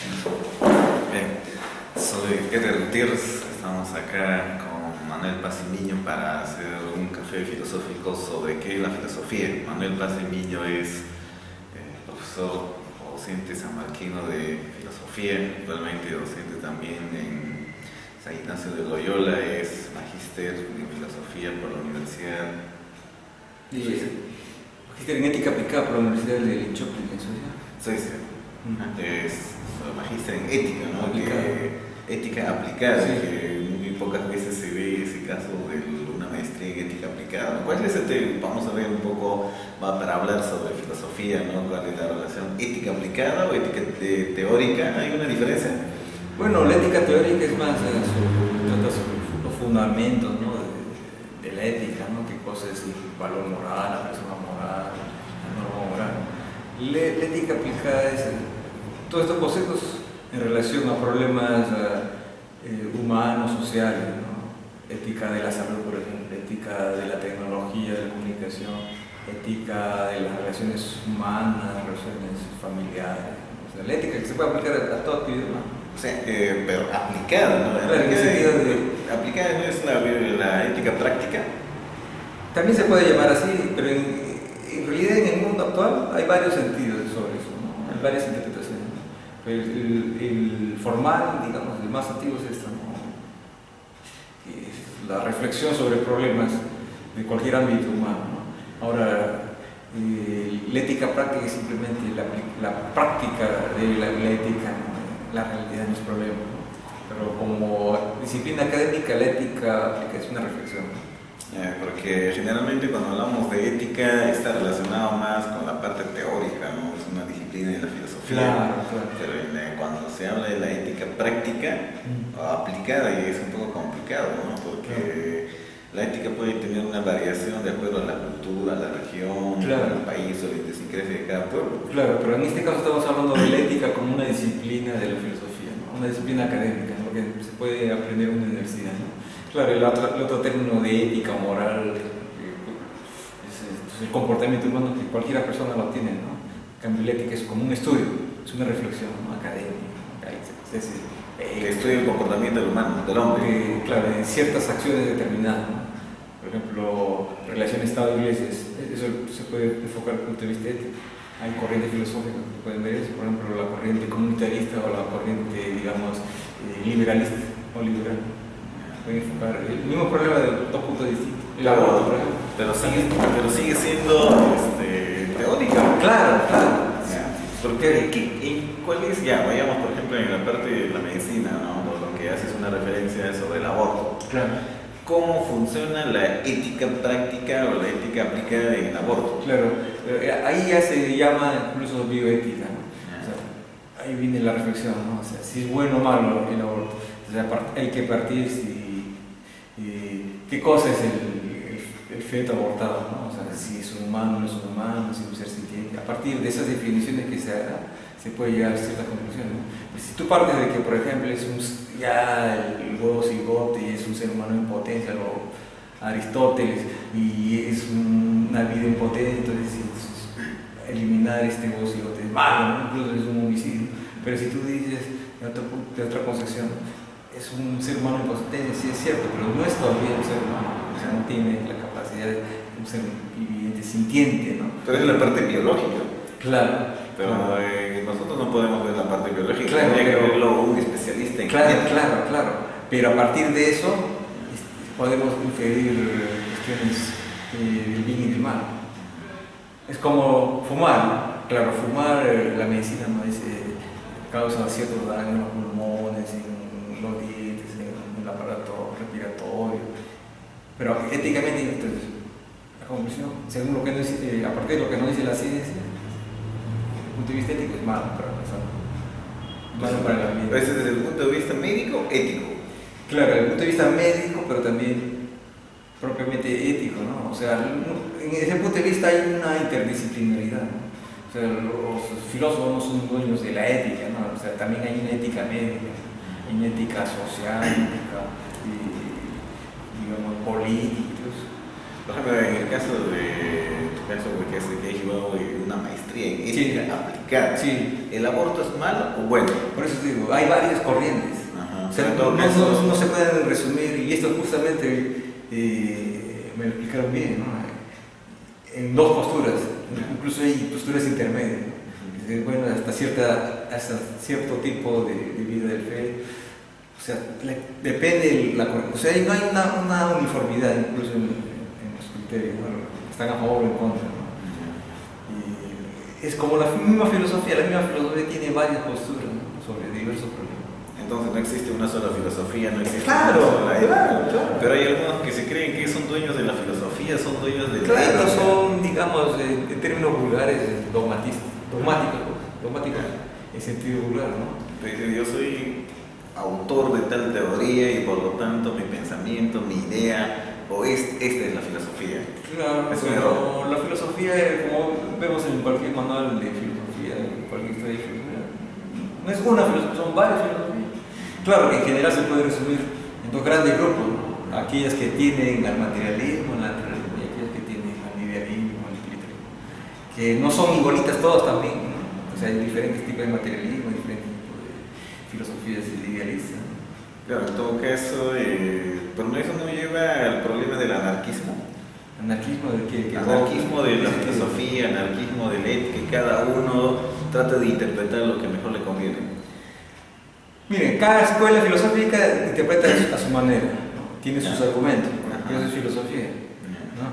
Bien, soy Eder Gutiérrez, estamos acá con Manuel Pacimiño para hacer un café filosófico sobre qué es la filosofía. Manuel Pacimiño es profesor o docente sanmarquino de filosofía, actualmente docente también en San Ignacio de Loyola, es magíster en filosofía por la Universidad Suiza. Magíster en ética aplicada por la Universidad de Linköping, en Suiza. Es magíster en ética, ¿no? Aplicada. Ética aplicada, Sí. que muy pocas veces se ve ese caso de una maestría en ética aplicada. ¿Cuál es vamos a ver un poco para hablar sobre filosofía, ¿no? ¿Cuál es la relación ética aplicada o ética teórica? ¿Hay una diferencia? Bueno, la ética teórica es más trata sobre los fundamentos, ¿no? de la ética, ¿no? Qué cosa es el valor moral, la persona moral, la norma moral. La ética aplicada es todos estos conceptos en relación a problemas humanos, sociales, ¿no? Ética de la salud, por ejemplo, ética de la tecnología, de la comunicación, ética de las relaciones humanas, relaciones familiares. O sea, la ética que se puede aplicar a todo tipo de humano. O sea, pero aplicada, ¿no? Claro, en el sentido de... Aplicada no es la ética práctica. También se puede llamar así, pero en realidad en el mundo actual hay varios sentidos sobre eso, ¿no? Hay varias interpretaciones. El formal, digamos, el más antiguo es esto, ¿no? Que es la reflexión sobre problemas de cualquier ámbito humano, ¿no? Ahora, la ética práctica es simplemente la práctica de la ética, ¿no? La realidad de los problemas, ¿no? Pero como disciplina académica, la ética aplica es una reflexión. Porque generalmente cuando hablamos de ética está relacionado más con la parte teórica, ¿no? Es una disciplina de la filosofía. Claro. Pero cuando se habla de la ética práctica o aplicada, y es un poco complicado, ¿no? Porque la ética puede tener una variación de acuerdo a la cultura, a la región, al país o la idiosincrasia de cada pueblo. Claro, pero en este caso estamos hablando de la ética como una disciplina de la filosofía, ¿no? Una disciplina académica, ¿no? Que se puede aprender en una universidad, ¿no? Claro, el otro término de ética, moral, es el comportamiento humano que cualquier persona lo tiene, ¿no? En cambio, la ética es como un estudio, es una reflexión, ¿no? Académica, que estudia el comportamiento del humano, del hombre. Claro, en ciertas acciones determinadas, ¿no? Por ejemplo, relación Estado-Iglesia, eso se puede enfocar desde el punto de vista ético. Hay corrientes filosóficas que pueden ver eso, por ejemplo, la corriente comunitarista o la corriente, digamos, liberalista o liberal. Pueden enfocar el mismo problema de dos puntos distintos. El aborto, por ejemplo. Pero sigue siendo teórica. Claro. Porque ¿cuál es? Ya, vayamos por ejemplo en la parte de la medicina, ¿no? Lo que hace es una referencia sobre el aborto. Claro. ¿Cómo funciona la ética práctica o la ética aplicada en el aborto? Claro, ahí ya se llama incluso bioética, ¿no? O sea, ahí viene la reflexión, ¿no? O sea, si es bueno o malo el aborto. O sea, hay que partir qué cosa es el feto abortado, ¿no? O sea, si es un humano, no es un humano, si es un ser sintiente. A partir de esas definiciones que se haga, se puede llegar a ciertas conclusiones, ¿no? Pues si tú partes de que, por ejemplo, es el huevo cigote y es un ser humano en potencia, o Aristóteles, y es una vida impotente, entonces eliminar este huevo cigote es malo, ¿no? Incluso es un homicidio. Pero si tú dices de otra concepción, es un ser humano en potencia, sí es cierto, pero no es todavía un ser humano, o sea, no tiene la capacidad de un ser viviente, sintiente, ¿no? Pero es la parte biológica. Claro. Pero nosotros no podemos ver la parte biológica, claro, tendría que verlo un especialista en Claro. Pero a partir de eso podemos inferir cuestiones del bien y del mal. Es como fumar, ¿no? Claro, fumar, la medicina no dice causa ciertos daños en los pulmones, en los dientes, en el aparato respiratorio. Pero éticamente, entonces, la conclusión, según lo que no dice, a partir de lo que no dice la ciencia, desde el punto de vista ético es malo para la persona, malo para el ambiente. ¿Pero ese es desde el punto de vista médico, ético? Claro, desde el punto de vista médico, pero también propiamente ético, ¿no? O sea, en ese punto de vista hay una interdisciplinaridad, ¿no? O sea, los filósofos no son dueños de la ética, ¿no? O sea, también hay una ética médica, hay una ética social, ética, digamos, política. Por ejemplo, en el caso de tu caso, que has llevado una maestría en ética aplicada, Sí. ¿el aborto es malo o bueno? Por por eso digo, hay varias corrientes. Ajá. O sea, En todo caso, no se pueden resumir, y esto justamente me lo explicaron bien, ¿no? En dos posturas, incluso hay posturas intermedias, ¿no? Que, bueno, hasta cierto tipo de vida del fe, o sea, depende o sea, no hay una uniformidad incluso en los criterios, ¿no? Están a favor o en contra, ¿no? Y es como la misma filosofía tiene varias posturas, ¿no? Sobre diversos problemas. entonces no existe una sola filosofía, no existe Claro, una sola ética. claro. Pero hay algunos que se creen que son dueños de la filosofía, son dueños de la Claro, ética. son, digamos, en términos vulgares, dogmáticos en sentido vulgar, ¿no? Entonces, yo soy autor de tal teoría y por lo tanto mi pensamiento, mi idea, esta es la filosofía. Claro, Es un pero error. la filosofía, como vemos en cualquier manual de filosofía, en cualquier historia de filosofía, no es una filosofía, son varias filosofías. Claro que en general se puede resumir en dos grandes grupos, ¿no? Aquellas que tienen al materialismo, al naturalismo, y aquellas que tienen al idealismo, al espiritualismo, que no son igualitas todas también, ¿no? O sea, hay diferentes tipos de materialismo, diferentes tipos de filosofías idealistas, ¿no? Claro, en todo caso, pero eso no lleva al problema del anarquismo. Anarquismo de que Anarquismo de la filosofía, anarquismo de la ética, que cada uno trata de interpretar lo que mejor le conviene. Miren, cada escuela filosófica interpreta a su manera, ¿no? Tiene sus argumentos, porque eso es filosofía, ¿no?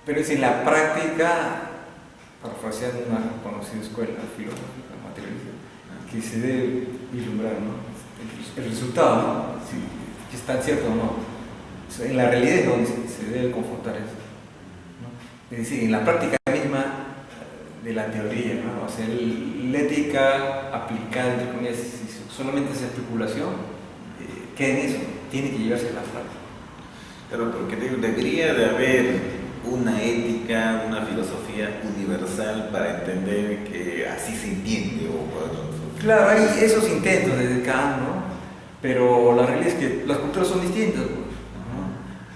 Pero es en la práctica, parafraseando una conocida escuela filosófica materialista, que se debe vislumbrar, ¿no? El resultado, ¿no? Si es tan cierto o no. O sea, en la realidad es donde se debe confrontar eso, ¿no? Es decir, en la práctica misma de la teoría, ¿no? O sea, la ética aplicada, entre comillas, si solamente es especulación, ¿qué en eso? Tiene que llevarse a la práctica. Claro, porque debería de haber una ética, una filosofía universal para entender que así se entiende. Claro, hay esos intentos desde Kant, ¿no? Pero la realidad es que las culturas son distintas, ¿no?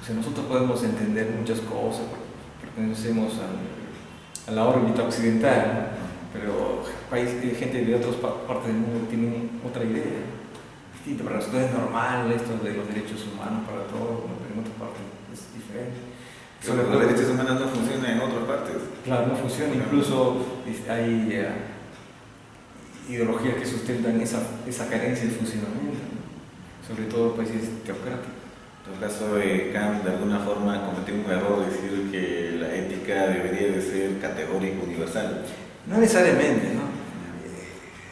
O sea, nosotros podemos entender muchas cosas, pertenecemos a la órbita occidental, ¿no? Pero gente de otras partes del mundo tiene otra idea distinta. Para nosotros es normal esto de los derechos humanos para todos, ¿no? Pero en otras partes es diferente. Sobre los derechos humanos no funcionan en otras partes. Claro, no funciona. Incluso hay ideologías que sustentan esa carencia de funcionamiento, ¿no? Sobre todo en países teocráticos. En el caso de Kant, de alguna forma cometió un error decir que la ética debería de ser categórica universal. No necesariamente, ¿no?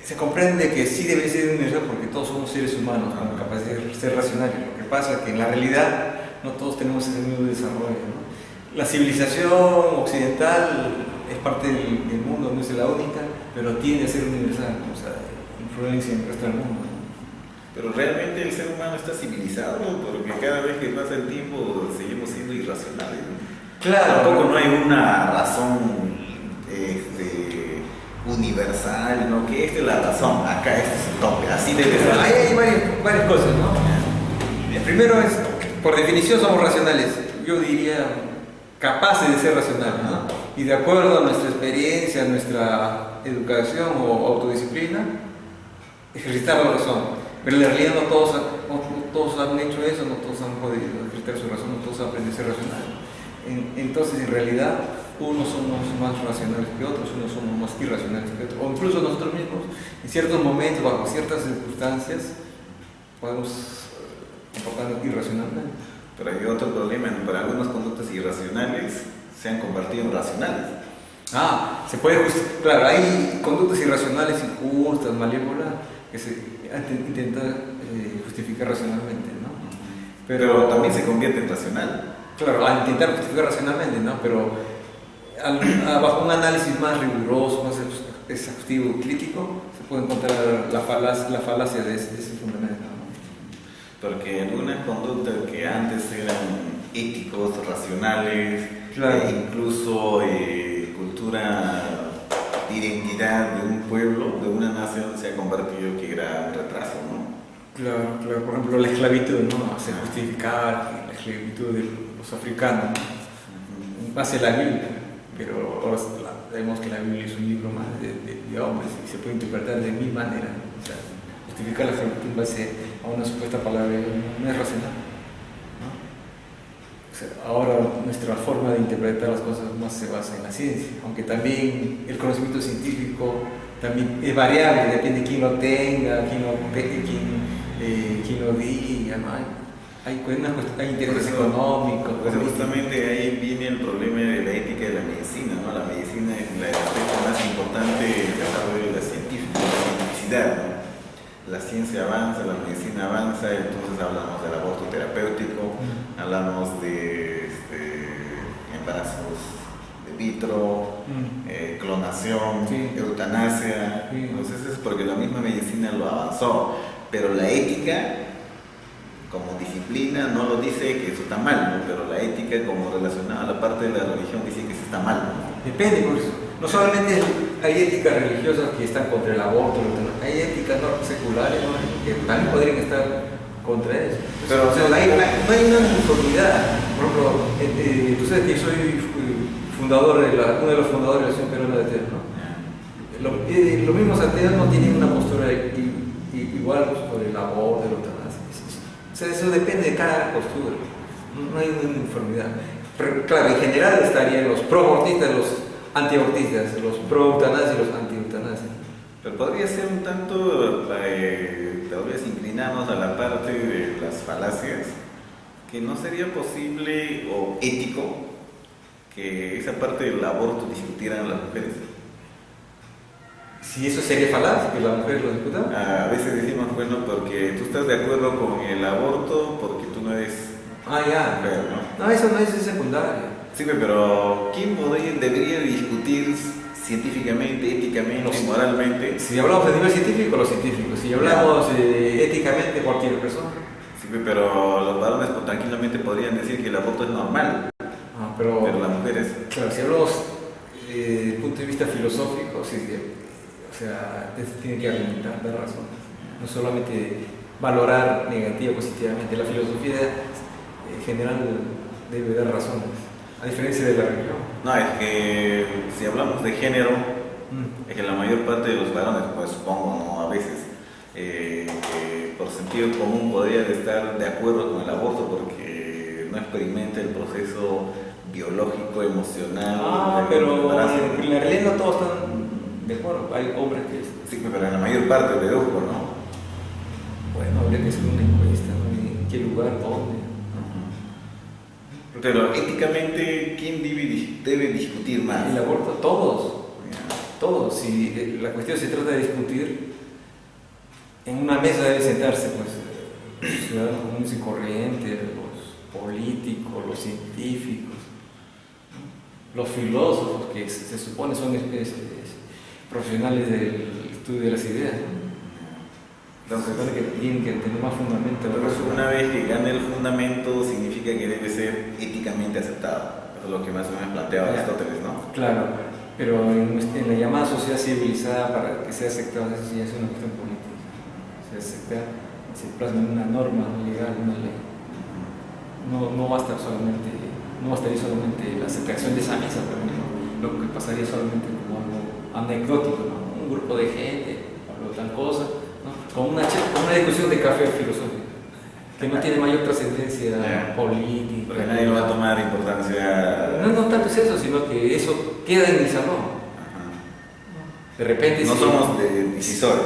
Se comprende que sí debe ser universal porque todos somos seres humanos con capacidad de ser racionales. Lo que pasa es que en la realidad no todos tenemos ese mismo desarrollo, ¿no? La civilización occidental es parte del mundo, no es la única, pero tiende a ser universal, o sea, influencia en el resto del mundo, ¿no? Pero realmente el ser humano está civilizado porque cada vez que pasa el tiempo seguimos siendo irracionales, ¿no? Claro. Tampoco no hay una razón universal, ¿no? Que esta es la razón, acá este es el tope, así debe ser. Hay varias cosas, ¿no? El primero es, por definición somos racionales, yo diría capaces de ser racionales, ¿no? Y de acuerdo a nuestra experiencia, nuestra educación o autodisciplina, ejercitar la razón. Pero en la realidad no todos han hecho eso, no todos han podido ejercitar su razón, no todos aprenden a ser racionales. Entonces, en realidad, unos somos más racionales que otros, unos somos más irracionales que otros, o incluso nosotros mismos, en ciertos momentos, bajo ciertas circunstancias, podemos comportarnos irracionalmente. Pero hay otro problema, ¿no? Para algunas conductas irracionales se han convertido en racionales. Se puede claro, hay conductas irracionales, injustas, malévolas, que se intentan justificar racionalmente, ¿no? Pero también se convierte en racional. Claro, al intentar justificar racionalmente, ¿no? Pero bajo un análisis más riguroso, más exhaustivo, crítico, se puede encontrar la falacia de ese fundamento, ¿no? Porque algunas conductas que antes eran éticos, racionales, claro. Incluso cultura, identidad de un pueblo, de una nación, se ha convertido que era un retraso, ¿no? Claro, por ejemplo la esclavitud, ¿no? Se justificaba la esclavitud de los africanos, ¿no? En base a la Biblia, pero sabemos que la Biblia es un libro más de hombres y se puede interpretar de mil maneras. O sea, justificar la esclavitud en base a una supuesta palabra no es racional, ¿no? O sea, ahora nuestra forma de interpretar las cosas más se basa en la ciencia, aunque también el conocimiento científico también es variable, depende de quién lo tenga, quién lo diga, ¿no? Hay intereses económicos. Pues justamente ahí viene el problema de la ética de la medicina, ¿no? La medicina es el aspecto más importante del desarrollo de la cientificidad, ¿no? La ciencia avanza, la medicina avanza, entonces hablamos del aborto terapéutico, hablamos de embarazos de vitro, clonación, sí, eutanasia, sí. Entonces es porque la misma medicina lo avanzó, pero la ética como disciplina no lo dice que eso está mal, ¿no? Pero la ética como relacionada a la parte de la religión dice que eso está mal, ¿no? Depende, por eso. No solamente hay éticas religiosas que están contra el aborto, hay éticas no seculares, ¿no? Que también podrían estar contra eso. Pero o sea, no hay una uniformidad. Por ejemplo, tú sabes que yo soy uno de los fundadores de la Asociación Peruana de Ateos, ¿no? Los mismos ateos no tienen una postura igual sobre el aborto, el eutanasia. O sea, eso depende de cada postura. No hay una uniformidad. Pero claro, en general estarían los pro-abortistas, los anti-abortistas, los pro-eutanasia y los anti-eutanasia. Pero podría ser un tanto, tal vez inclinarnos a la parte de las falacias, que no sería posible o ético que esa parte del aborto discutieran las mujeres. Si eso sería falaz, que la mujer lo discuta. A veces decimos, bueno, porque tú estás de acuerdo con el aborto porque tú no eres Ya. mujer, ¿no? No, eso no es secundario. Sí, pero ¿quién debería discutir científicamente, éticamente, moralmente? Si hablamos de nivel científico, los científicos. Si hablamos éticamente, cualquier persona. Sí, pero los varones tranquilamente podrían decir que el aborto es normal, pero las mujeres... Claro, si hablamos desde el punto de vista filosófico, sí, o sea, tiene que argumentar, dar razones. No solamente valorar negativa o positivamente. La filosofía en general debe dar razones, a diferencia de la religión. No, es que si hablamos de género, es que la mayor parte de los varones, pues supongo, ¿no? A veces, por sentido común podrían estar de acuerdo con el aborto porque no experimenta el proceso biológico, emocional. Pero en la realidad no todos están de acuerdo. Hay hombres que... Sí, pero en la mayor parte deduzco, ¿no? Bueno, habría que hacer una encuesta, ¿no? ¿En qué lugar, dónde? Pero éticamente, ¿quién debe discutir más? El aborto, todos. Si la cuestión se trata de discutir, en una mesa deben sentarse pues, los ciudadanos comunes y corrientes, los políticos, los científicos, ¿no? Los filósofos, que se supone son profesionales del estudio de las ideas, ¿no? Entonces, que tienen que tener más fundamento. Pero una vez que gane el fundamento, significa que debe ser éticamente aceptado. Eso es lo que más o menos planteaba Aristóteles, ¿no? Claro, pero en la llamada sociedad civilizada, para que sea aceptado, eso sí es una cuestión política. Se acepta, se plasma en una norma legal, una ley. No bastaría solamente la aceptación de esa mesa, por ejemplo. Lo que pasaría solamente como algo anecdótico, ¿no? Un grupo de gente habló tal cosa, ¿no? Con una discusión de café filosófico que no tiene mayor trascendencia política. Porque nadie va a tomar importancia. No tanto es eso, sino que eso queda en el salón. De repente no somos decisores.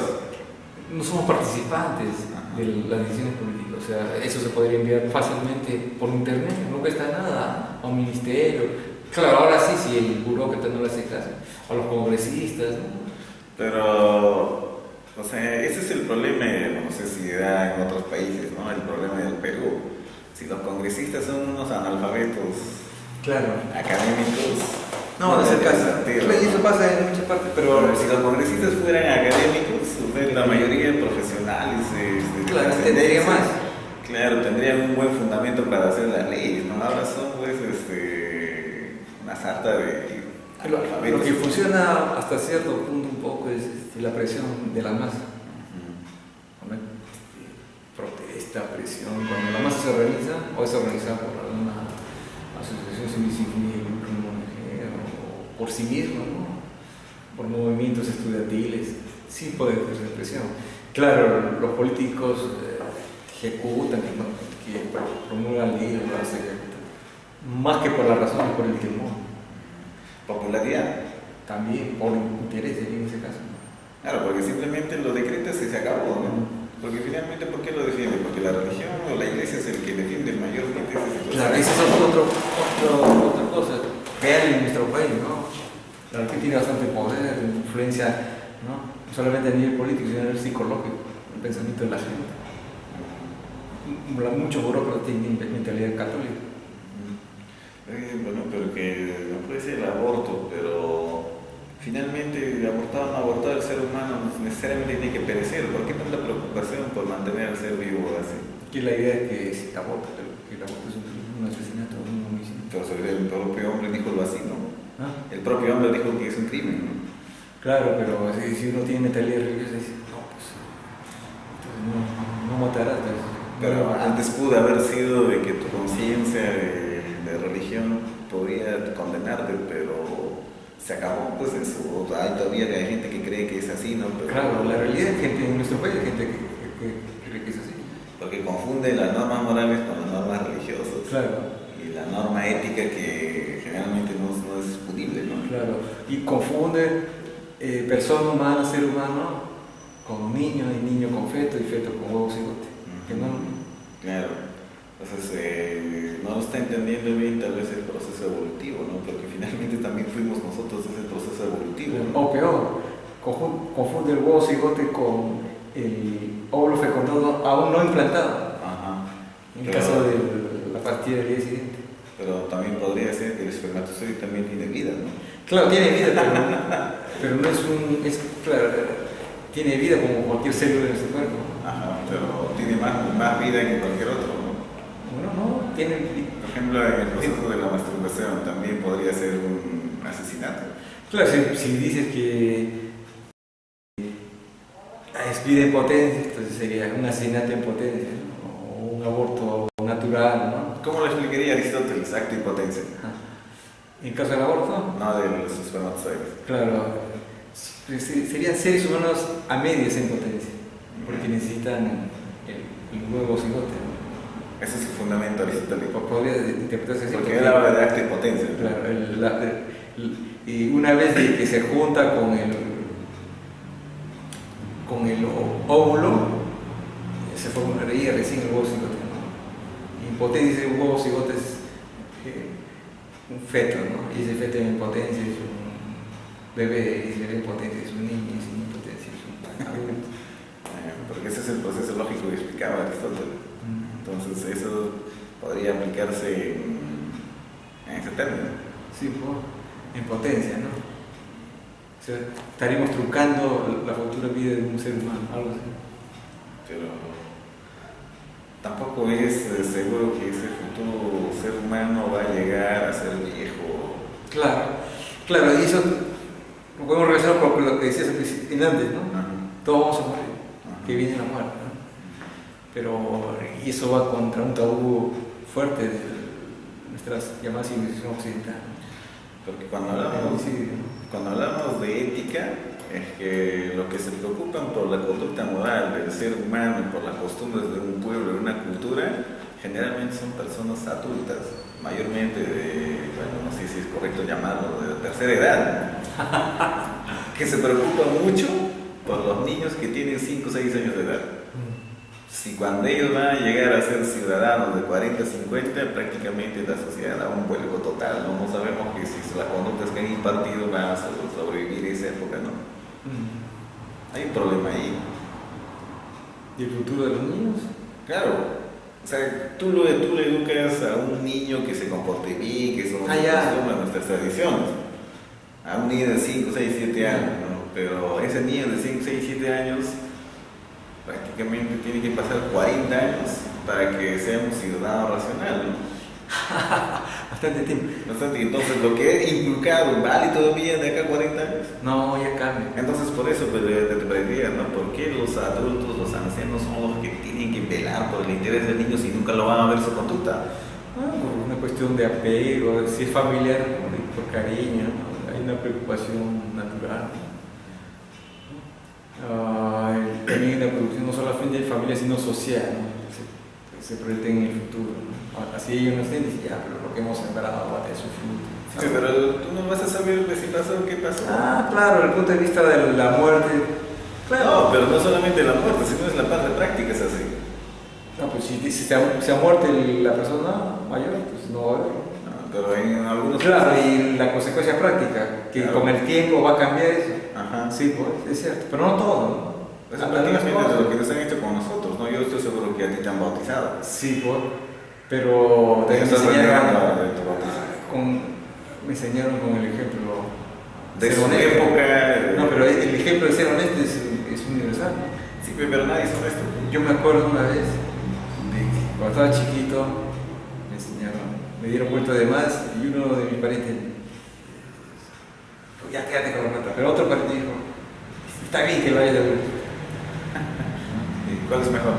No somos participantes de las decisiones políticas. O sea, eso se podría enviar fácilmente por internet, no cuesta nada, a un ministerio. Claro, ahora sí, si el burócrata no le hace caso, a los congresistas, ¿no? Pero, o sea, ese es el problema, no sé si da en otros países, ¿no? El problema del Perú. Si los congresistas son unos analfabetos, claro, académicos, no es el caso. Eso pasa en muchas partes, pero si los congresistas fueran académicos, la mayoría de profesionales, claro, tendría más. Claro, tendrían un buen fundamento para hacer las leyes, ¿no? Ahora son, pues, una sarta de lo que funciona hasta cierto punto un poco es la presión de la masa. Protesta, presión, cuando la masa se organiza, o es organizada por alguna asociación civil, una ONG, o por sí misma, ¿no? por movimientos estudiantiles, sí puede ejercer presión. Claro, los políticos ejecutan, que promulgan leyes, las ejecutan. Más que por la razón, es por el temor. Popularidad. También por interés en ese caso. Claro, porque simplemente lo decretas y se acabó, ¿no? Porque finalmente, ¿por qué lo defiende? Porque la religión o la iglesia es el que defiende mayormente esa situación. Claro, esa es otra cosa real en nuestro país, ¿no? La religión tiene bastante poder, influencia, ¿no? No solamente a nivel político, sino a nivel psicológico, el pensamiento de la gente. Muchos burócratas tienen mentalidad católica. Bueno, pero que no puede ser el aborto, pero finalmente abortar o no abortar, el ser humano necesariamente tiene que perecer. ¿Por qué tanta preocupación por mantener al ser vivo así? Que la idea es que si aborta, que el aborto es un asesinato, un homicidio. Entonces el propio hombre dijo así, ¿no? ¿Ah? El propio hombre dijo que es un crimen, ¿no? Claro, pero si uno tiene mentalidad religiosa, dice, no, pues, entonces no matarás. Pero antes pudo haber sido de que tu conciencia de religión podía condenarte, pero se acabó pues eso. Hay todavía gente que cree que es así, ¿no? Pero, claro, la realidad es gente en nuestro país hay gente que cree que es así. Porque confunde las normas morales con las normas religiosas. Claro. Y la norma ética que generalmente no es discutible, ¿no? Claro. Y confunde persona humana, ser humano, con niño, y niño con feto, y feto con huevo cigote. Que no. Claro. Entonces, no lo está entendiendo bien tal vez el proceso evolutivo, ¿no? Porque finalmente también fuimos nosotros ese proceso evolutivo, ¿no? O peor, confunde el huevo cigote con el óvulo fecundado aún no implantado. Ajá. En el caso de la pastilla del día siguiente. Pero también podría ser que el espermatozoide también tiene vida, ¿no? Claro, tiene vida, pero no es claro, tiene vida como cualquier célula de su cuerpo. Ajá, pero tiene más vida que cualquier otro, ¿no? Bueno, no, tiene. Por ejemplo, en el proceso de la masturbación también podría ser un asesinato. Claro, si dices que es vida en potencia, entonces sería un asesinato en potencia, ¿no? O un aborto natural, ¿no? ¿Cómo lo explicaría Aristóteles, acto y potencia? En caso del aborto, No de los espermatozoides. claro, serían seres humanos a medias en potencia, porque necesitan el huevo cigote, ¿no? Ese es su fundamento aristotélico. Podría interpretarse así. Porque él habla de acto y potencia. Claro, y una vez de que se junta con el óvulo, se formaría recién el huevo cigote, ¿no? Y en potencia el huevo cigote es un feto, ¿no? Y ese feto en potencia es un bebé, y ese bebé en potencia es un niño, y ese niño en potencia es un adulto. Porque ese es el proceso lógico que explicaba Aristóteles. Entonces eso podría aplicarse en ese término. Sí, en potencia, ¿no? O sea, estaríamos truncando la futura vida de un ser humano, algo así. Pero tampoco es seguro que ese futuro ser humano va a llegar a ser viejo. Claro, y eso lo podemos relacionar con lo que decías antes, ¿no? Ajá. Todos vamos a morir, Ajá. que viene la muerte, ¿no? Pero, y eso va contra un tabú fuerte de nuestras llamadas civilización occidental. Porque cuando hablamos de ética, es que lo que se preocupan por la conducta moral del ser humano, por las costumbres de un pueblo, de una cultura, generalmente son personas adultas, mayormente no sé si es correcto llamarlo, de tercera edad, que se preocupan mucho por los niños que tienen 5 o 6 años de edad. Si cuando ellos van a llegar a ser ciudadanos de 40, 50, prácticamente la sociedad da un vuelco total, ¿no? No sabemos que si las conductas que han impartido van a sobrevivir esa época, ¿no? Hay un problema ahí. ¿Y el futuro de los niños? Claro, o sea, tú le educas a un niño que se comporte bien, que somos nuestras tradiciones, a un niño de 5, 6, 7 años, ¿no? Pero ese niño de 5, 6, 7 años prácticamente tiene que pasar 40 años para que sea un ciudadano racional, ¿no? Bastante tiempo. Entonces, lo que he inculcado, ¿vale todavía de acá a 40 años? No, ya cambia. Entonces, por eso te pediría, ¿no? ¿Por qué los adultos, los ancianos son los que tienen que velar por el interés del niño si nunca lo van a ver su conducta? Por una cuestión de apego, si es familiar, ¿no? Por cariño, ¿no? Hay una preocupación natural. también una producción no solamente de familia, sino social, ¿no? Se proyecten en el futuro, ¿no? Así ellos no estén diciendo, ya, pero lo que hemos sembrado va a tener su fruto. Sí, pero tú no vas a saber si pasó o qué pasó. Ah, claro, desde el punto de vista de la muerte, claro. No, pero no solamente la muerte, sino es la parte práctica, es así. No, pues si se ha muerto la persona mayor, pues no va a haber. No, pero en algunos Claro, casos. y la consecuencia práctica, que Claro. con el tiempo va a cambiar eso. Ajá. Sí, pues, es cierto, pero no todo, ¿no? Eso Algunas prácticamente de lo que cosas. nos han hecho con nosotros, ¿no? Yo estoy seguro que a ti te han bautizado. Sí, pues, pero Te también estás me renegando enseñaron, de tu bautizo. me enseñaron con el ejemplo De ser su honesto. época. No, pero el ejemplo de ser honesto es universal, ¿no? Sí, pero nadie es honesto. Yo me acuerdo una vez, de que cuando estaba chiquito, me enseñaron, me dieron vuelta de más y uno de mis parientes, pues ya quédate con la nota, pero otro pariente dijo, está bien que vaya de vuelta. ¿Y cuál es mejor?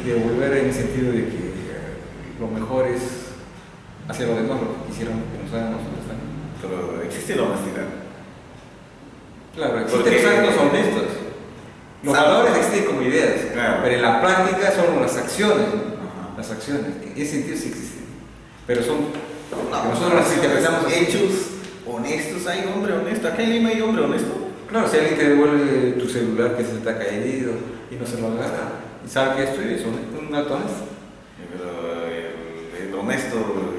Y devolver en el sentido de que lo mejor es hacer lo demás, lo que quisieron que nos hagan nosotros también. Pero existe la honestidad. Claro, Porque- existen los actos honestos. Los valores existen como ideas, Claro. pero en la práctica son las acciones. Ajá. Las acciones, en ese sentido sí existen. Pero son, No, que nosotros las interpretamos así. hechos honestos. ¿Hay hombre honesto? ¿Acá en Lima hay hombre honesto? Claro, si alguien te devuelve tu celular que se te ha caído y no se lo agarra, y sabe que esto es un acto honesto. Pero el honesto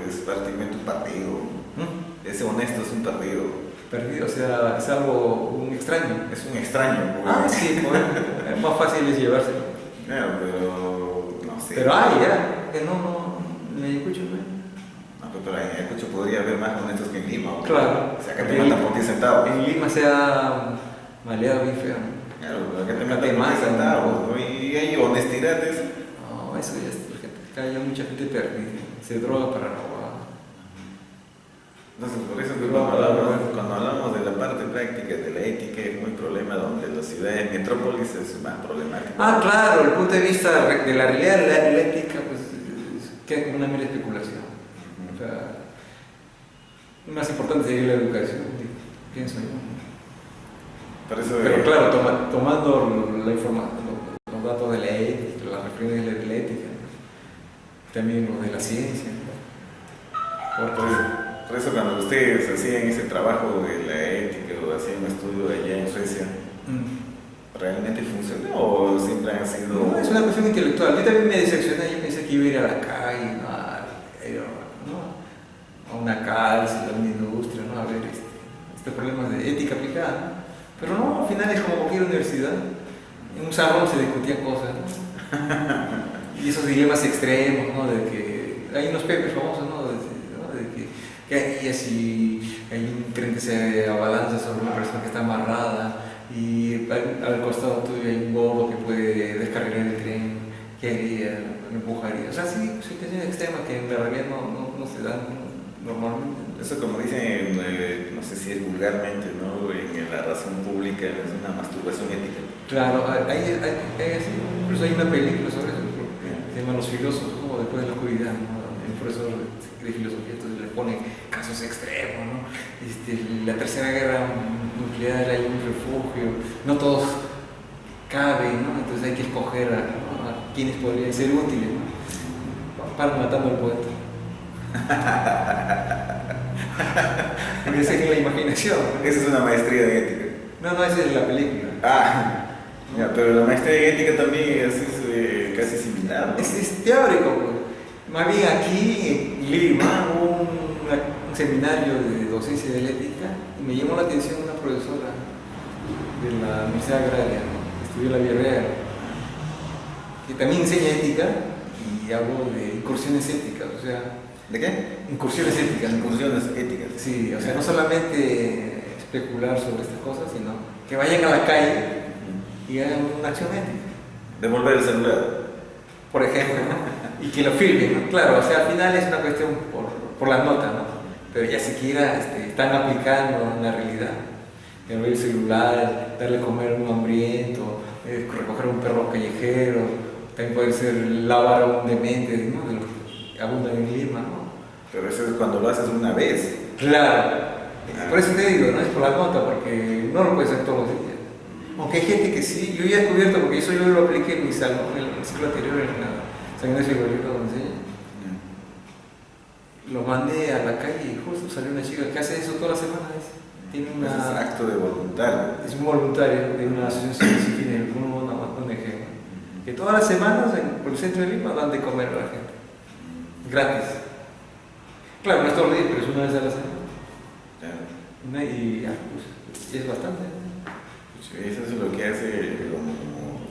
es prácticamente un partido. ¿Mm? Ese honesto es un partido. Perdido, o sea, es algo, un extraño. Es un extraño. Pues. Ah, sí, pues, es más fácil es llevárselo. Claro, pero no sé. Pero hay, ya, que no, me escucho, ¿no? No, pero en Ayacucho podría haber más honestos que en Lima. ¿o? Claro. O sea, acá te matan por 10 centavos. En Lima se ha maleado bien feo. Claro, acá te Acá matan te por 10 matan, centavos. ¿no? Y hay honestidades. No, eso ya es porque acá hay mucha gente perdida. Se droga para robar. Entonces, por eso que No, cuando hablamos de la parte práctica de la ética es muy problema donde las ciudades metrópolis es más problemático. Ah, claro, el punto de vista de la realidad, la ética, pues es que una mera especulación. O sea, lo más importante sería la educación, pienso yo. Por eso, Pero claro, tomando la información, los datos de la ética, las referencias de la ética, también los de la ciencia. por eso cuando ustedes hacían ese trabajo de la ética o hacían un estudio allá en Suecia, ¿realmente funcionó o siempre han sido...? No, es una cuestión intelectual. Yo también me decepcioné, yo pensé que iba a ir a la calle, ¿no? A una cárcel, a una industria, ¿no? A ver este problema de ética aplicada, ¿no? Pero no, al final es como cualquier universidad. En un salón se discutían cosas, ¿no? Y esos dilemas extremos, ¿no? De que hay unos pepes famosos, ¿no? De que hay así, hay un tren que se abalanza sobre una persona que está amarrada y al costado tuyo hay un gordo que puede descarrilar el tren, que haría, lo empujaría. O sea, sí, situaciones extremas que en realidad no se dan normalmente. Eso como dicen, no sé si es vulgarmente, ¿no? En la razón pública es una masturbación ética. Claro, incluso hay una película sobre eso, se llama Los filósofos, como después de la oscuridad, ¿no? El profesor de filosofía entonces le pone casos extremos, ¿no? La tercera guerra nuclear, hay un refugio, no todos caben, ¿no? Entonces hay que escoger a quienes podrían ser útiles, ¿no? Para matando al poeta. Porque esa es la imaginación. Esa es una maestría de ética. No, esa es la película. Ah, ya, pero la maestría de ética también es casi similar, ¿no? Es teórico, pues. Más bien aquí en Lima hubo un seminario de docencia de la ética y me llamó la atención una profesora de la Universidad Agraria, ¿no? Que estudió la Vía Real, que también enseña ética y habló de incursiones éticas, o sea, ¿De qué? incursiones éticas. Incursiones éticas. Sí, o sea, no solamente especular sobre estas cosas, sino que vayan a la calle y hagan una acción ética. Devolver el celular. Por ejemplo, ¿no? Y que lo filmen, ¿no? Claro, o sea, al final es una cuestión por la nota, ¿no? Pero ya siquiera están aplicando en la realidad. Abrir el celular, darle a comer a un hambriento, recoger a un perro callejero, también puede ser lavar a un demente, ¿no? De los que abundan en Lima, ¿no? Pero eso es cuando lo haces una vez. Claro, por eso te digo, no es por la nota, porque no lo puedes hacer todos los días. Aunque hay gente que sí, yo ya he descubierto, porque eso yo lo apliqué en mi salón, en el ciclo anterior, en la San Ignacio de Loyola, donde enseñé. Lo mandé a la calle y justo salió una chica que hace eso todas las semanas. Tiene una, Es acto de voluntario. es un voluntario de una asociación que tiene una ONG, que todas las semanas por el centro de Lima dan de comer a la gente, gratis. Claro, no es todos los días, pero es una vez a la semana. Claro. Y ya, pues, es bastante. Eso es lo que hace como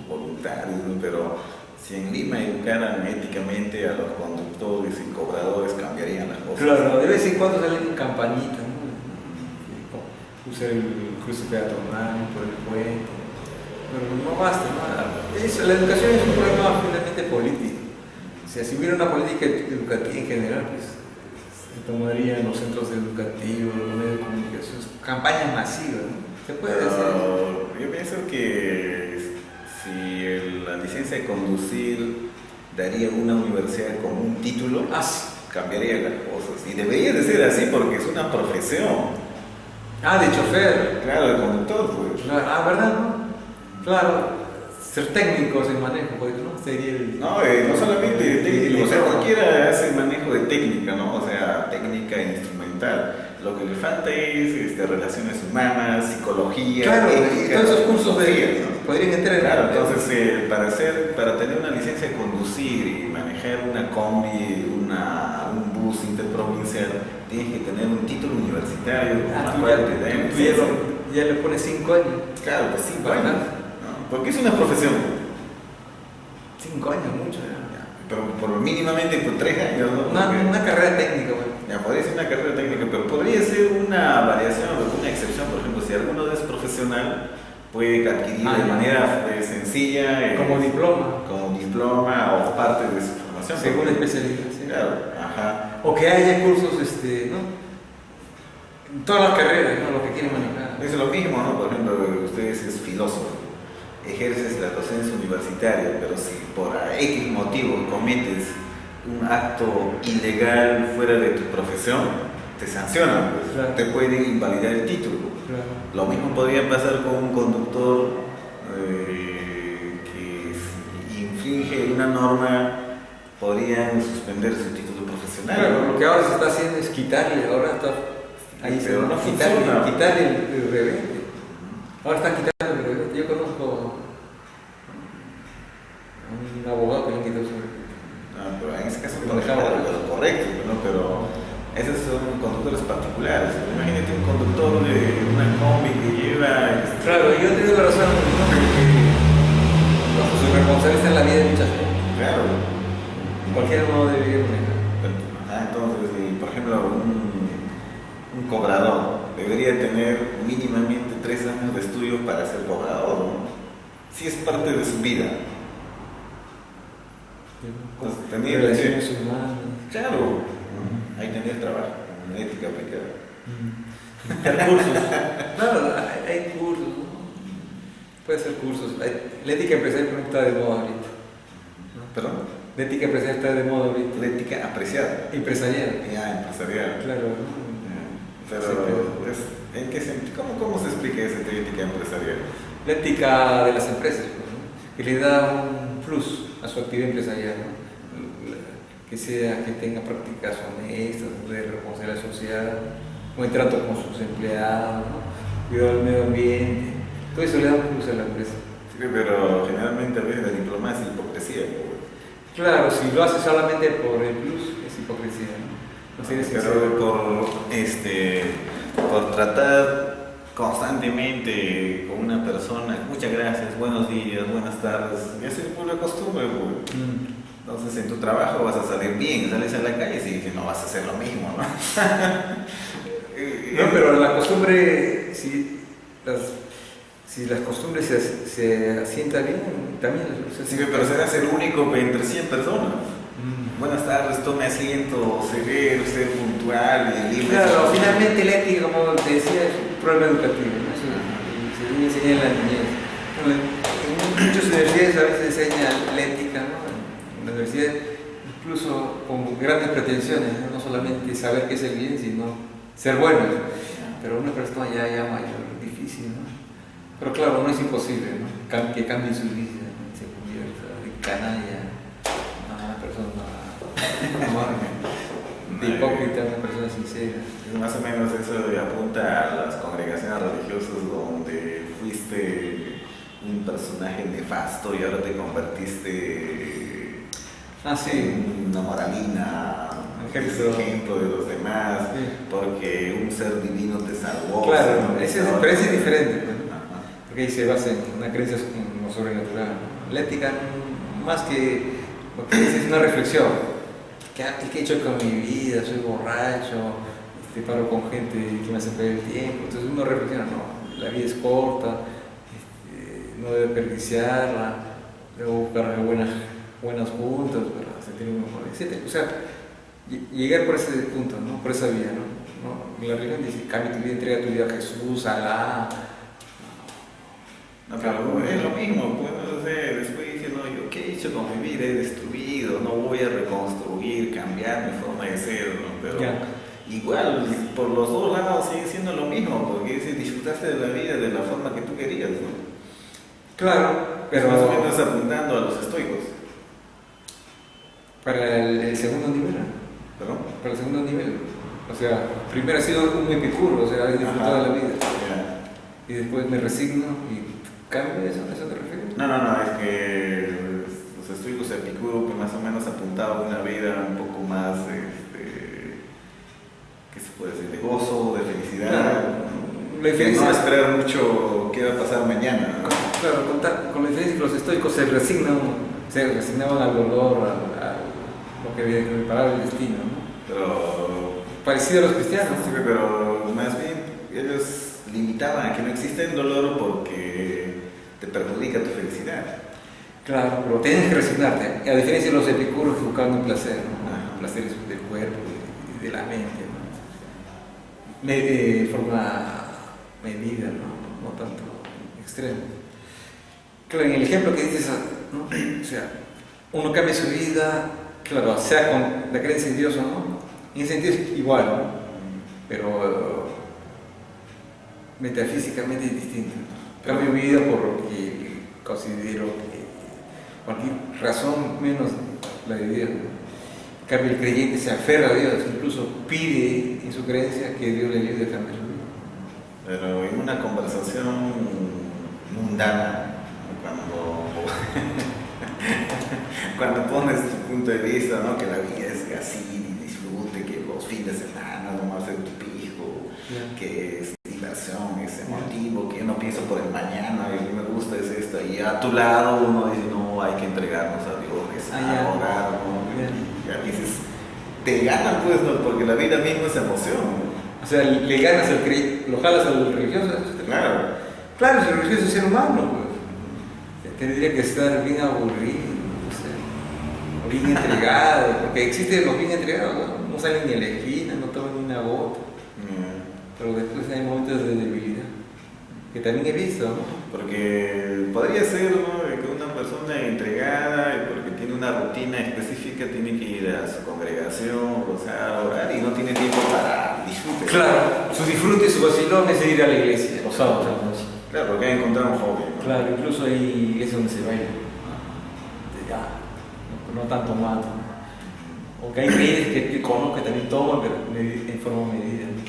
voluntarios, ¿no? Pero si en Lima educaran éticamente a los conductores y cobradores, cambiarían las cosas. Claro, de vez en cuando salen campañitas, ¿no? Usar el cruce peatonal por el puente, pero no basta, ¿no? La educación es un problema finalmente político. O sea, si hubiera una política educativa en general, pues se tomarían los centros educativos, los medios de comunicación, campañas masivas, ¿no? Se puede hacer. Yo pienso que si la licencia de conducir daría una universidad con un título, Sí. cambiaría las cosas. Y debería de ser así porque es una profesión. De chofer. Claro, de conductor, pues. Claro, ¿verdad? ¿No? Claro, ser técnicos en manejo, porque no sería el... No, no solamente de técnico, o sea, cualquiera hace manejo de técnica, ¿no? O sea, técnica instrumental. Lo que le falta es relaciones humanas, psicología, claro, ética, todos esos cursos ¿no? podrían entrar en... Claro, entonces para tener una licencia de conducir y manejar una combi, un bus interprovincial, tienes que tener un título universitario, ya le pones 5 años. Claro, pues 5 años, ¿no? Porque es una profesión. 5 años, mucho. Pero por mínimamente por 3 años, ¿no? Una carrera técnica, güey. Ya, podría ser una carrera técnica, pero podría ser una variación o una excepción. Por ejemplo, si alguno es profesional, puede adquirir de manera sencilla como diploma o parte de su formación. Según especialidad, sí. Claro, ajá. O que haya cursos, ¿no? En todas las carreras, ¿no? Lo que quieren manejar. Es lo mismo, ¿no? Por ejemplo, usted es filósofo, ejerces la docencia universitaria, pero si por X motivo cometes un acto ilegal fuera de tu profesión, te sancionan, pues. Claro. Te pueden invalidar el título. Claro. Lo mismo podría pasar con un conductor que si infringe una norma, podrían suspender su título profesional. Claro, lo que ahora se está haciendo es quitarle, Pero no funciona. quitarle el rebelde. Ahora están quitando el rebelde. Yo conozco a un abogado que le quitó su rebelde. Pero en ese caso no dejaba lo correcto, ¿no? Pero esos son conductores particulares. Imagínate un conductor de una combi que lleva... Claro, yo te doy la razón, ¿no? Porque su responsabilidad está en la vida de mucha gente. Claro. Cualquiera no debería manejar. Entonces, por ejemplo, un cobrador debería tener mínimamente 3 años de estudio para ser cobrador, ¿no? Si es parte de su vida. Entonces, tener relaciones humanas. Claro, hay que tener trabajo, ética aplicada. Hay cursos. Claro, hay cursos, ¿no? Puede ser cursos. La ética empresarial está de moda ahorita. ¿Perdón? La ética empresarial está de moda ahorita. La ética apreciada. Empresarial. Ya, empresarial. Claro. Pero, sí, ¿en qué sentido? ¿Cómo se explica esa ética empresarial? La ética de las empresas, ¿no? Que le da un plus a su actividad empresarial, ¿no? Que tenga prácticas honestas, de responsabilidad social, buen trato con sus empleados, ¿no? Cuidado del medio ambiente, todo eso le da un plus a la empresa. Sí, pero generalmente a veces la diplomacia es hipocresía. Claro, si lo hace solamente por el plus, es hipocresía, ¿no? No tienes que por tratar constantemente con una persona, muchas gracias, buenos días, buenas tardes, ya se vuelve costumbre, pues. Entonces en tu trabajo vas a salir bien, sales a la calle y dices, no vas a hacer lo mismo, ¿no? No, pero la costumbre, si las costumbres se asientan bien, también sí, pero serás el único entre 100 personas. Buenas tardes, tome asiento, severo, ser puntual y libre. Claro, finalmente la ética, como te decía, es un problema educativo, ¿no? Eso se debe enseñar en la niñez. En muchas universidades a veces enseña la ética, ¿no? En la universidad, incluso con grandes pretensiones, no solamente saber qué es el bien, sino ser bueno. Pero una persona ya mayor, difícil, ¿no? Pero claro, no es imposible, ¿no? Que cambie su vida, ¿no? Se convierta de canalla a una persona amable, de hipócrita a una persona sincera. Más o menos eso apunta a las congregaciones religiosas donde fuiste un personaje nefasto y ahora te convertiste en una moralina, ejemplo de los demás, sí. Porque un ser divino te salvó. Claro, ¿no? Pero ese es diferente, ¿no? Porque ahí se basa en una creencia en lo sobrenatural, ¿no? La ética, más que lo que dice, es una reflexión. ¿Qué he hecho con mi vida? Soy borracho, paro con gente que me hace perder el tiempo. Entonces uno reflexiona, no, la vida es corta, no debe desperdiciarla, debo buscar buenas juntas para sentirme mejor, etc. O sea, llegar por ese punto, ¿no? Por esa vía, ¿no? La religión dice, cambia tu vida, entrega tu vida a Jesús, a Alá. No, pero es lo mismo, pues, no sé, después diciendo, yo qué he hecho con mi vida, he destruido, no voy a reconstruir, cambiar mi forma de ser, ¿no? Pero igual, por los dos lados sigue siendo lo mismo, porque si disfrutaste de la vida de la forma que tú querías, ¿no? Claro, pero... Más o menos apuntando a los estoicos. Para el segundo nivel, ¿perdón? Para el segundo nivel. O sea, primero he sido un epicuro, o sea, he disfrutado de la vida. Y después me resigno y cambio eso, ¿a eso te refieres? No, es que los estoicos epicuros que más o menos apuntaban a una vida un poco más, ¿qué se puede decir? De gozo, de felicidad. Claro. La diferencia no esperar mucho qué va a pasar mañana, ¿no? Claro, con la diferencia que los estoicos se resignaban al dolor, a lo que había que preparar el destino, ¿no? Pero... parecido a los cristianos. Sí, pero más bien ellos limitaban a que no exista el dolor porque te perjudica tu felicidad. Claro, pero tienes que resignarte, a diferencia de los epicuros que buscaban un placer, ¿no? Placeres del cuerpo y de la mente, ¿no? De forma medida, no tanto extremo. Claro, en el ejemplo que dices, ¿no? O sea, uno cambia su vida, claro, sea con la creencia en Dios o no, en ese sentido es igual, ¿no? Pero metafísicamente es distinto. Cambio mi vida porque considero que cualquier razón menos la de Dios, ¿no? En cambio, el creyente se aferra a Dios, incluso pide en su creencia que Dios le ayude a cambiar su vida. Pero en una conversación mundana, cuando pones tu punto de vista, ¿no? Que la vida es así, disfrute, que los fines de semana nomás es tu pijo, que es diversión, es emotivo, que yo no pienso por el mañana, y a mí me gusta es esto, y a tu lado uno dice, no, hay que entregarnos a Dios, rezar, orar, ¿no? Y ya dices, te ganan pues, ¿no? Porque la vida misma es emoción. O sea, le ganas al lo jalas al religioso. Claro, si el religioso es ser humano, pues tendría que estar bien aburrido, o bien entregado, porque existen los bien entregados, no salen ni a la esquina, no toman ni una gota. Pero después hay momentos de debilidad, que también he visto, ¿no? Porque podría ser, ¿no? Que una persona entregada, y porque tiene una rutina específica, tiene que ir a su congregación, orar, y no tiene tiempo para disfrute. Claro, su disfrute y su vacilón es ir a la iglesia, los sábados. Claro, porque ha encontrado un hobby, ¿no? Claro, incluso hay iglesias donde se baila. No tanto mal, ¿no? O que hay creyentes que conozco que también toman, pero en forma medida, ¿no?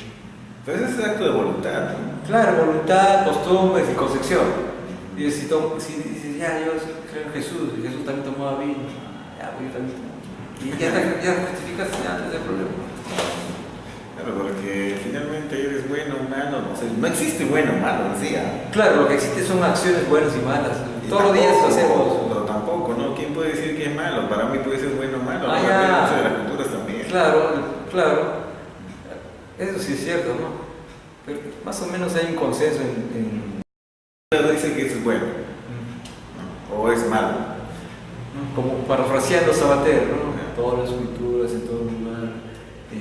Pero ese es acto de voluntad, ¿no? Claro, voluntad, costumbres y concepción. Y si dices, ya, yo creo en Jesús, y Jesús también tomaba vino, ya, pues yo también tomo. Y ya justificas antes del problema. Claro, porque finalmente eres bueno o malo, no sé, no existe bueno o malo, decía. Claro, lo que existe son acciones buenas y malas. Todos los días hacemos. Pero tampoco, ¿no? ¿Quién puede decir que es malo? Para mí puede ser bueno o malo, ya. De las culturas también. Claro. Eso sí es cierto, ¿no? Pero más o menos hay un consenso en... Dice que es bueno, ¿no? O es malo. Como parafraseando Sabater, ¿no? Todas las culturas, en todo lugar,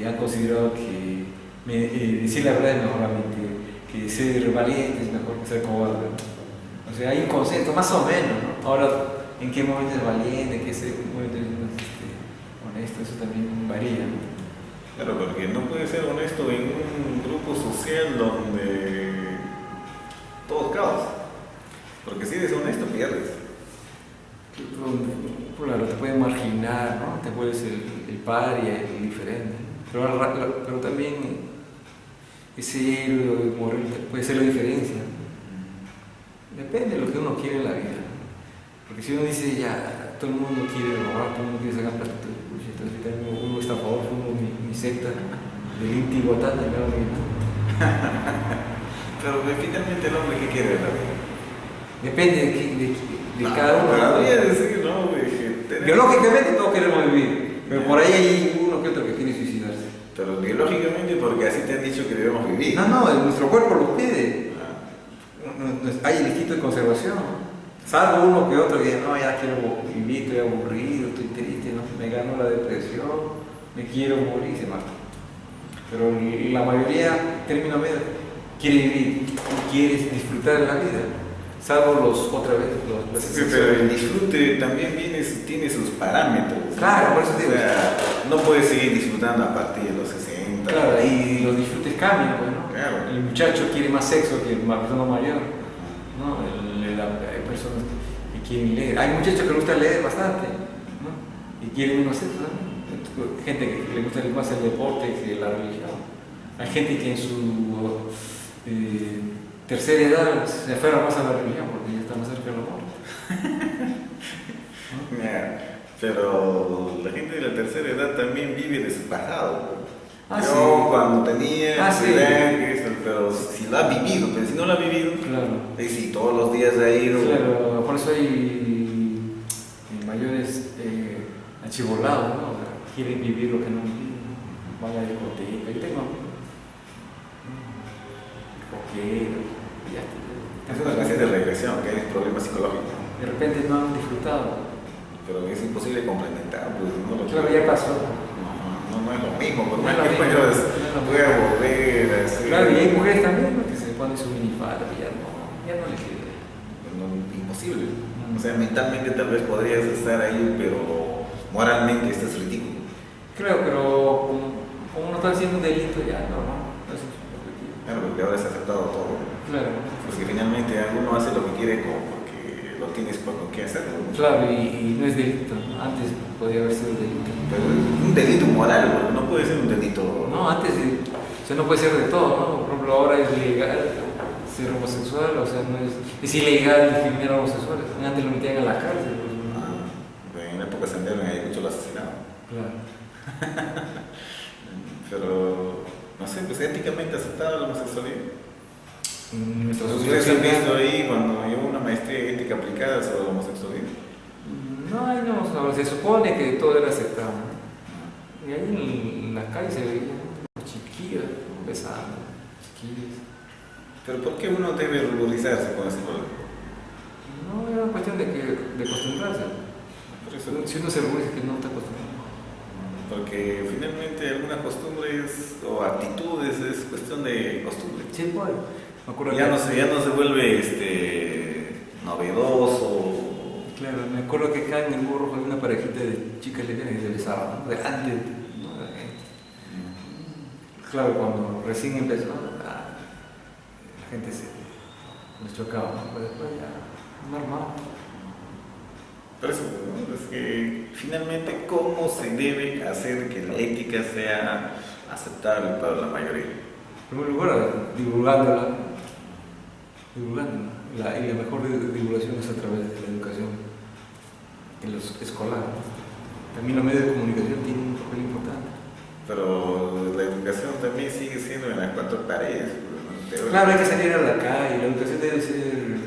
han considerado que decir la verdad es mejor a mí, que ser valiente es mejor que ser cobarde. O sea, hay un consenso, más o menos, ¿no? Ahora, ¿en qué momento es valiente? ¿En qué momento es honesto? Eso también varía, ¿no? Claro, porque no puede ser honesto en un grupo social donde todo es caos. Porque si eres honesto, pierdes. Claro, te pueden marginar, ¿no? Te vuelves el paria, el diferente. Pero también ese héroe moral puede ser la diferencia. Depende de lo que uno quiere en la vida. Porque si uno dice, ya, todo el mundo quiere robar, todo el mundo quiere sacar plata, entonces también uno está a favor, uno mi secta del Inti Guatana, claro que no. Pero finalmente el hombre, ¿qué quiere de la vida? Depende de cada uno. Pero voy a decir, ¿no? Biológicamente todos queremos vivir, pero por ahí hay uno que otro que quiere suicidarse. Pero biológicamente, porque así te han dicho que debemos vivir. No, nuestro cuerpo lo pide. Hay el instinto de conservación. Salvo uno que otro que dice, no, ya quiero vivir, estoy aburrido, estoy triste, ¿no? Me ganó la depresión, me quiero morir y se mata. Pero la mayoría, término medio, quiere vivir, quiere disfrutar de la vida. Salvo los Sí, pero el disfrute también tiene sus parámetros. Claro, por eso digo. O sea, no puedes seguir disfrutando a partir de los 60. Claro, y los disfrutes cambian, pues, ¿no? Claro. El muchacho quiere más sexo que una persona mayor, ¿no? Hay personas que quieren leer. Hay muchachos que les gusta leer bastante, ¿no? Y quieren menos sexo también. Gente que le gusta más el deporte que la religión. Hay gente que en su tercera edad se aferra más a la religión porque ya está más cerca de la muerte. ¿No? Yeah. Pero la gente de la tercera edad también vive de su pasado. Yo Sí. cuando tenía Sí. pero si lo ha vivido, pero si no lo ha vivido, Claro. y si todos los días ha ido. Claro, por eso hay mayores achivolados, ¿no? O sea, quieren vivir lo que no viven, ¿no? Van a la discoteca, yo tengo coquero, ya. Es una especie de regresión, que hay problemas psicológicos. De repente no han disfrutado. Pero es imposible complementar, pues no lo Claro, ya pasó. No es lo mismo, por No más es lo que mismo, puedas, no es lo voy a volver a hacer. Claro, y hay mujeres también, ¿no? Que se ponen su minifalda y ya no les queda. Imposible. O sea, mentalmente tal vez podrías estar ahí, pero moralmente estás ridículo. Claro, pero como no está haciendo un delito ya, no es un objetivo. Claro, porque ahora es aceptado todo. Claro. Porque finalmente uno hace lo que quiere porque lo tienes por lo que hacerlo. Claro, y no es delito, ¿no? Antes podía haber sido delito. Pero es un delito moral, porque no puede ser un delito. No, antes, o sea, no puede ser de todo, ¿no? Por ejemplo, ahora es legal ser homosexual, o sea, no es ilegal discriminar a homosexuales. Antes lo metían a la cárcel. Pues, En la época Sendero ahí mucho lo asesinaban. claro. Pero, no sé, pues éticamente aceptada la homosexualidad. Nuestra ¿Ustedes han visto ahí cuando llevo una maestría en ética aplicada sobre la homosexualidad? No, o sea, se supone que todo era aceptado, ¿no? Y ahí en la calle se veían chiquillos besando, chiquillos. Pero ¿por qué uno debe ruborizarse con ese problema? No, era cuestión de acostumbrarse. Por eso, Si uno se ruboriza que no está acostumbrado. porque finalmente algunas costumbres o actitudes es cuestión de costumbre. Sí, pues. Me acuerdo Ya que- no se vuelve novedoso. Claro, me acuerdo que acá en el Morro había una parejita de chicas lesbianas que se besaban, ¿no? De antes, ¿no? Claro, cuando recién empezó, la gente nos chocaba, ¿no? Pero después ya, normal. Por eso, ¿no? Es que finalmente, ¿cómo se debe hacer que la ética sea aceptable para la mayoría? En primer lugar, divulgándola. Y la mejor divulgación es a través de la educación en los escolares. También los medios de comunicación tienen un papel importante. Pero la educación también sigue siendo en las cuatro paredes. ¿No? Teórica. Claro, hay que salir a la calle, la educación debe ser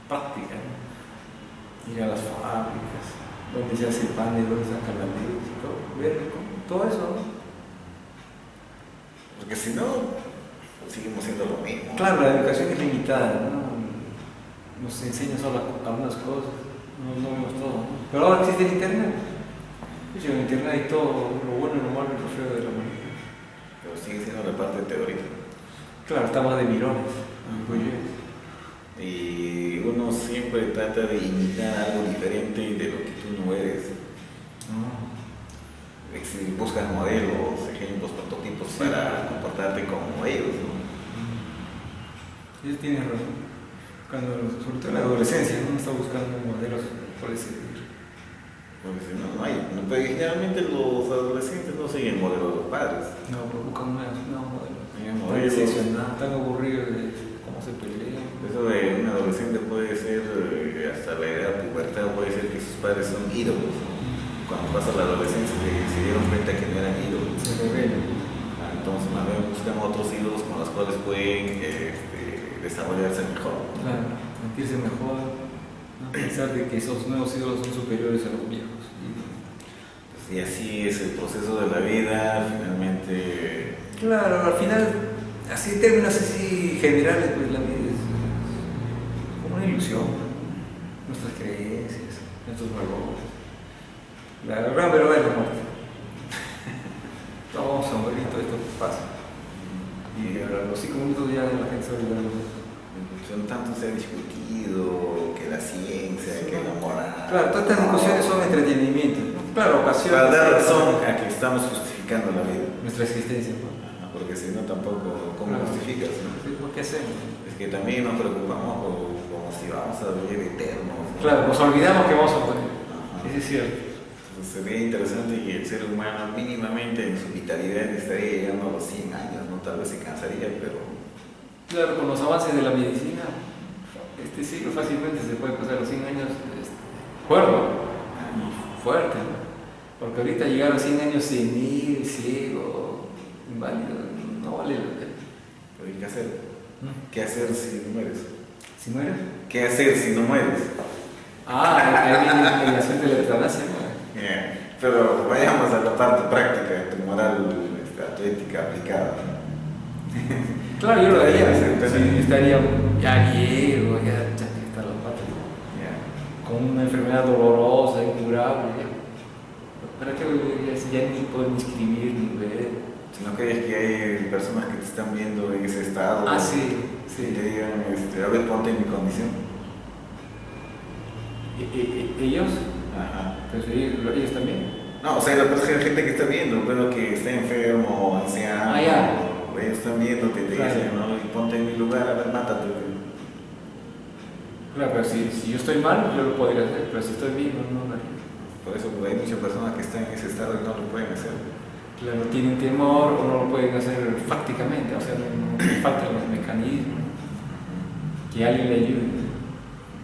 práctica, ¿no? Ir a las fábricas, donde se hace pan, donde se saca la leche, ver todo eso, ¿no? Porque si no, seguimos siendo lo mismo. Claro, la educación es limitada, ¿no? Nos enseña solo algunas cosas, no vemos todo, ¿no? Pero ahora existe el internet. En el internet hay todo, lo bueno, lo malo y lo feo de la humanidad. Pero sigue siendo la parte teórica. Claro, está más de mirones, Y uno siempre trata de imitar algo diferente de lo que tú no eres. Si buscas modelos, ejemplos, prototipos para comportarte como ellos, ¿no? Eso tienes razón. sobre todo en la adolescencia, uno está buscando modelos por decidir. Porque si no, no hay. Pero generalmente los adolescentes no siguen modelos de los padres. No, pues buscan nuevos modelos. Siguen Están modelos. decepcionados, están aburridos de cómo se pelean. Eso de un adolescente puede ser, hasta la edad de pubertad, puede ser que sus padres son ídolos. Cuando pasa la adolescencia se dieron cuenta que no eran ídolos. Se rebelan. Entonces más bien buscan otros ídolos con los cuales pueden desarrollarse mejor. Claro, sentirse mejor, ¿no? Pensar de que esos nuevos ídolos son superiores a los viejos. Y así es el proceso de la vida, finalmente. Claro, al final, así en términos así generales, pues la vida es como una ilusión, ¿no? Nuestras creencias, nuestros valores. La gran verdad es la muerte. Vamos a morir, todo esto pasa. Y a los 5 minutos ya la gente se olvida de eso. Tanto se ha discutido que la ciencia, que la moral. Claro, todas estas discusiones son entretenimiento, ¿no? Claro, ocasión. Para dar razón a que estamos justificando la vida. Nuestra existencia, ¿no? Porque si no, tampoco, ¿cómo Claro. justificas? ¿No? ¿Qué hacemos? Es que también nos preocupamos como si vamos a vivir eternos, ¿no? Claro, nos olvidamos que vamos a morir. Ajá. Eso es cierto. Entonces, sería interesante que el ser humano mínimamente en su vitalidad estaría llegando a los 100 años, ¿no? Tal vez se cansaría, pero... Claro, con los avances de la medicina, este siglo fácilmente se puede pasar los 100 años cuerdo y fuerte, ¿no? Porque ahorita llegar a los 100 años senil, ciego, inválido, no vale la pena. Pero ¿y qué hacer? ¿Qué hacer si no mueres? ¿Si mueres? ¿Qué hacer si no mueres? Ahí viene el asunto de la eutanasia, ¿no? Bien, pero vayamos a la parte práctica de tu moral, a tu ética aplicada. Claro, yo lo haría. Sí, Sí, estaría ya viejo, ya está la parte, Ya. con una enfermedad dolorosa, incurable. ¿Para qué ya ni puedo ni escribir ni ver? Si no crees que hay personas que te están viendo en ese estado, Ah, sí, y sí. te digan, a ver, ponte en mi condición. ¿Ellos? Ajá. Pues ellos también. No, o sea, la gente que está viendo, pero que está enfermo, anciano, Ah, ya. ellos están viendo, te Claro. dicen, ¿no? Y ponte en mi lugar, a ver, mátate. Claro, pero si yo estoy mal, yo lo podría hacer, pero si estoy bien, no lo haría. Por eso hay muchas personas que están en ese estado y no lo pueden hacer. Claro, tienen temor o no lo pueden hacer fácticamente, o sea, no faltan los mecanismos, que alguien le ayude.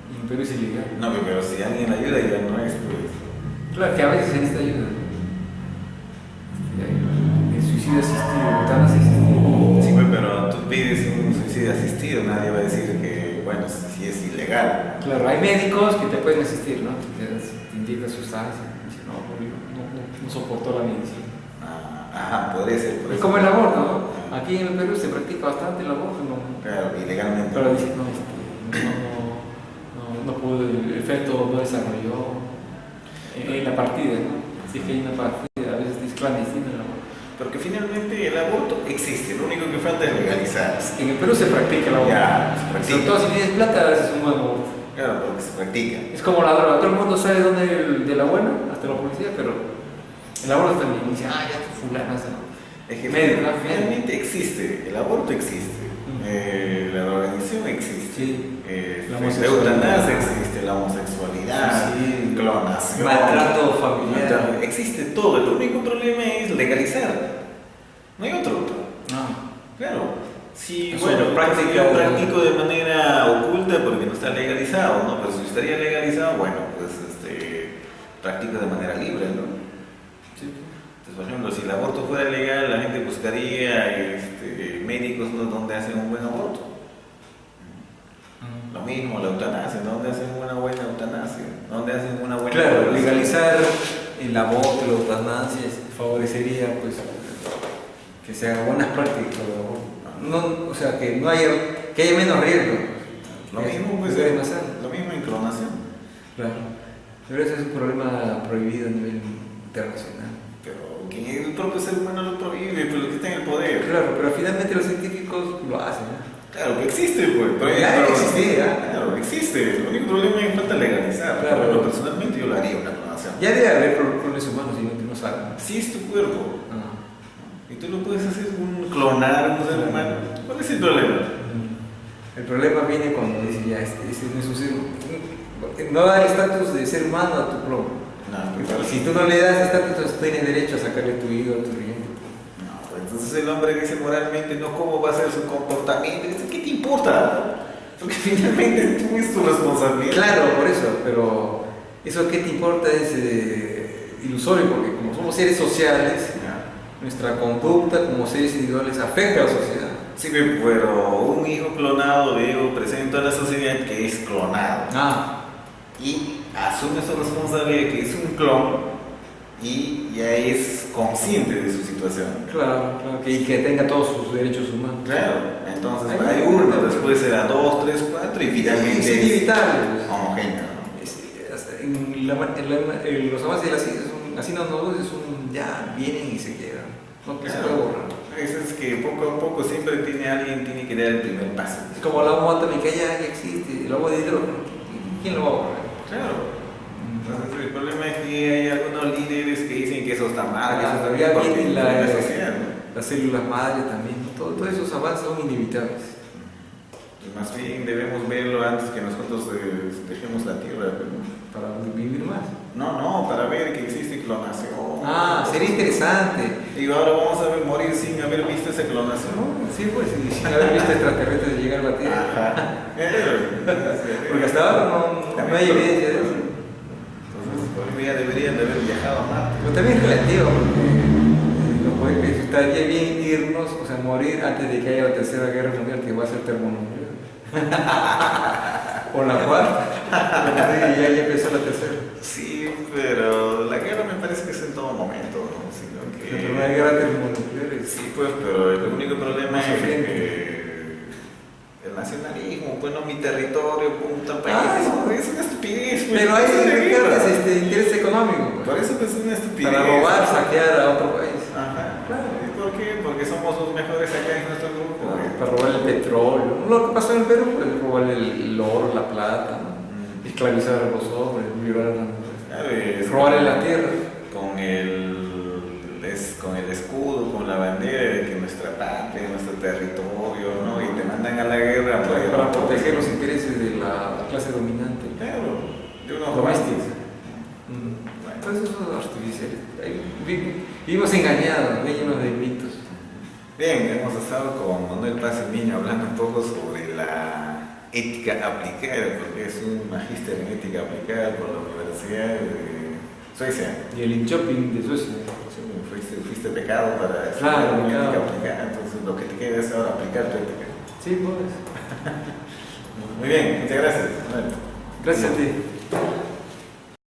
Y en Perú es ilegal. No, pero si alguien le ayuda ya no es, pues. Claro, que a veces se necesita ayuda. El suicidio asistido, eutanasia asistida. Sí, pues, pero tú pides un suicidio asistido, nadie va a decir que, bueno, si es ilegal. Claro, hay médicos que te pueden asistir, ¿no? Te indican sustancias, dicen, no, no soportó la medicina. Ajá, podría ser. Por Es eso. como el aborto, ¿no? Aquí en el Perú se practica bastante el aborto, ¿no? Claro, ilegalmente. Pero dicen, no pudo, el feto no desarrolló en la partida, ¿no? Si es que hay una partida, a veces es clandestina el aborto. Porque finalmente el aborto existe, lo único que falta es legalizar. En el Perú se practica el aborto. Ya, se Sobre practica. todo si tienes plata, haces un buen aborto. Claro, porque se practica. Es como la droga, todo el mundo sabe dónde de la buena, hasta la policía, pero el aborto también dice, ya fulana, ¿no? Es que Médico, finalmente existe, el aborto existe, la drogadicción existe, Sí. la La eutanasia existe, la homosexualidad, Sí. clonación, Maltrato familiar. existe todo, el único problema es legalizar, no hay otro. No. Claro, si Eso bueno, lo practica- yo practico de manera oculta porque no está legalizado, ¿no? Pero si estaría legalizado, bueno, pues practico de manera libre, ¿no? Sí. Entonces, por ejemplo, si el aborto fuera legal, la gente buscaría médicos, ¿no? Donde hacen un buen aborto. Lo mismo, la eutanasia, ¿dónde hacen una buena eutanasia? ¿Dónde hacen una buena Claro, eutanasia? legalizar el aborto, la eutanasia, favorecería pues que se hagan buenas prácticas del aborto. No, o sea, que haya menos riesgo. Lo mismo, pues, deben hacer. lo mismo en clonación. Claro. Pero ese es un problema prohibido a nivel internacional. Pero que el propio ser humano lo prohíbe, pero lo que está en el poder. Claro, pero finalmente los científicos lo hacen, ¿no? Claro que existe, pues. Pero Ya existe, ¿eh? Claro, existe. El único problema es que falta legalizar. Claro. Pero personalmente yo lo haría una clonación. Ya debe haber clones humanos y no saben. Si es tu cuerpo Ah. y tú lo puedes hacer clonar un ser humano, ¿cuál es el problema? El problema viene cuando dice ya, este no es un ser, no da el estatus de ser humano a tu clon. No, Si tú no le das estatus, entonces tienes derecho a sacarle tu hígado, tu riñón. no, pues entonces el hombre dice moralmente, no, ¿cómo va a ser su comportamiento? Dice, ¿qué te importa? Porque finalmente tú es tu responsabilidad. Claro, por eso, pero eso que te importa es ilusorio, porque como somos seres sociales, nuestra conducta como seres individuales afecta a la sociedad. Sí, pero un hijo clonado, digo, presenta a la sociedad que es clonado. Y asume su responsabilidad que es un clon y ya es consciente de su situación. Claro, y que tenga todos sus derechos humanos. Claro, entonces hay uno, después será 2, 3, 4 y finalmente es inevitable. Homogéneo. Los avances de la ciencia así no es ya vienen y se quedan. No se puede borrar. Eso es que poco a poco siempre alguien tiene que dar el primer paso. Es como la bomba atómica ya existe, el agua de hidrógeno. ¿Quién lo va a borrar? Claro. Entonces el problema es que hay algunos líderes que dicen que eso está mal, que eso está ya bien, viene la sociedad, ¿no? las células madre también. Todos esos avances son inevitables. Y más bien debemos verlo antes que nosotros dejemos la Tierra. Para vivir más. No, para ver que existe clonación. Sería interesante. Y ahora vamos a morir sin haber visto esa clonación. Sí, pues, sin haber visto extraterrestres llegar a la Tierra. Ajá. Porque hasta ahora no hay evidencia de eso. Entonces, por eso ya deberían de haber viajado a Marte. Pero también es relativo, porque estaría bien irnos, o sea, morir antes de que haya la tercera guerra mundial, que va a ser termonuclear. O la cuarta. ya empezó la tercera. Sí, pero la guerra me parece que es en todo momento, ¿no? Sino que... Pero no hay guerra termonuclear. Sí, pues, pero el único problema es que el nacionalismo, pues no mi territorio, punta país, es una estupidez. Pues, pero hay interés económico. Pues. Por eso pues, es una estupidez. Para robar, saquear a otro país. Ajá, claro. ¿Y por qué? Porque somos los mejores acá en nuestro grupo. Para robar el petróleo. Lo que pasó en Perú, pues robar el oro, la plata, ¿no? Esclavizar a los hombres, violar a las mujeres. Robarle la tierra. Con el escudo, con la bandera de que nuestra patria, nuestro territorio, ¿no? Y te mandan a la guerra para proteger los intereses de la clase dominante. Claro, de unos domésticos. Entonces eso es artificial. Vivimos engañados, llenos de mitos. Bien, hemos estado con Manuel Paz y Miño hablando un poco sobre la ética aplicada, porque es un magíster en ética aplicada por la Universidad de Suecia. Y el Linköping de Suecia. Sí, fuiste pecado para ética aplicada, entonces lo que te queda es ahora aplicar tu ética. Sí, pues. Muy bien, muchas gracias. Gracias a ti.